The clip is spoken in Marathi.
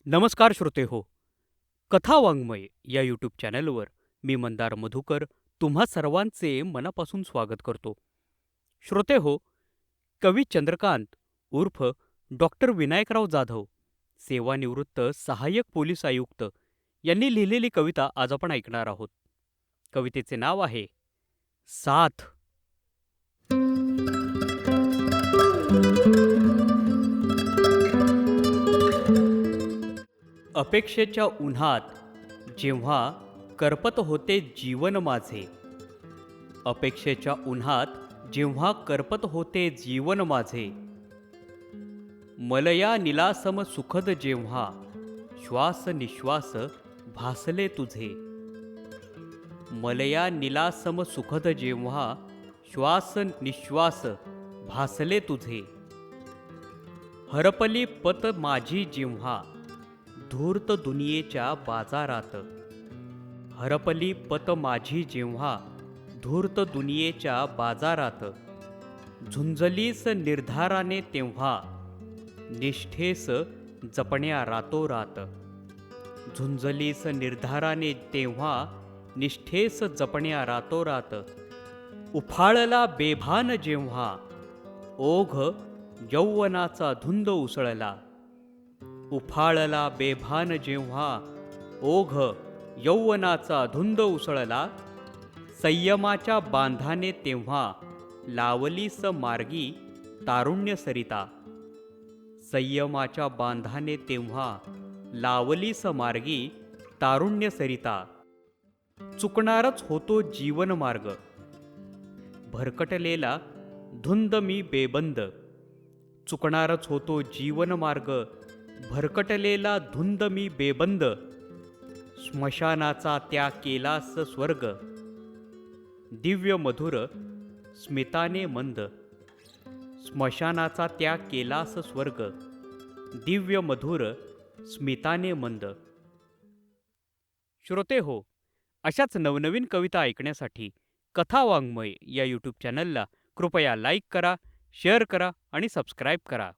नमस्कार श्रोते हो. कथा वाङ्मय या यूट्यूब चॅनलवर मी मंदार मधुकर तुम्हा सर्वांचे मनापासून स्वागत करतो. श्रोते हो, कवी चंद्रकांत उर्फ डॉक्टर विनायकराव जाधव, सेवानिवृत्त सहाय्यक पोलीस आयुक्त यांनी लिहिलेली कविता आज आपण ऐकणार आहोत. कवितेचे नाव आहे साथ. अपेक्षेच्या उन्हात जेव्हा करपत होते जीवन माझे, अपेक्षेच्या उन्हात जेव्हा करपत होते जीवन माझे, मलया निलासम सुखद जेव्हा श्वास निश्वास भासले तुझे, मलया निलासम सुखद जेव्हा श्वास निश्वास भासले तुझे, हरपली पत माझी जेव्हा धूर्त दुनियेच्या बाजारात, हरपली पत माझी जेव्हा धूर्त दुनियेच्या बाजारात, झुंजलीस निर्धाराने तेव्हा निष्ठेस जपण्या रातोरात, झुंजलीस निर्धाराने तेव्हा निष्ठेस जपण्या रातोरात, उफाळला बेभान जेव्हा ओघ यौवनाचा धुंद उसळला, उफाळला बेभान जेव्हा ओघ यौवनाचा धुंद उसळला, संयमाच्या बांधाने तेव्हा लावलीस मार्गी तारुण्य सरिता, संयमाच्या बांधाने तेव्हा लावलीस मार्गी तारुण्य सरिता, चुकणारच होतो जीवन मार्ग भरकटलेला धुंद मी बेबंद, चुकणारच होतो जीवन मार्ग भरकटलेला धुंद मी बेबंद, स्मशानाचा त्या केलास स्वर्ग दिव्य मधुर स्मिताने मंद, स्मशानाचा त्या केलास स्वर्ग दिव्य मधुर स्मिताने मंद. श्रोते हो, अशाच नवनवीन कविता ऐकण्यासाठी कथा वाङ्मय या यूट्यूब चॅनलला कृपया लाईक करा, शेअर करा आणि सबस्क्राईब करा.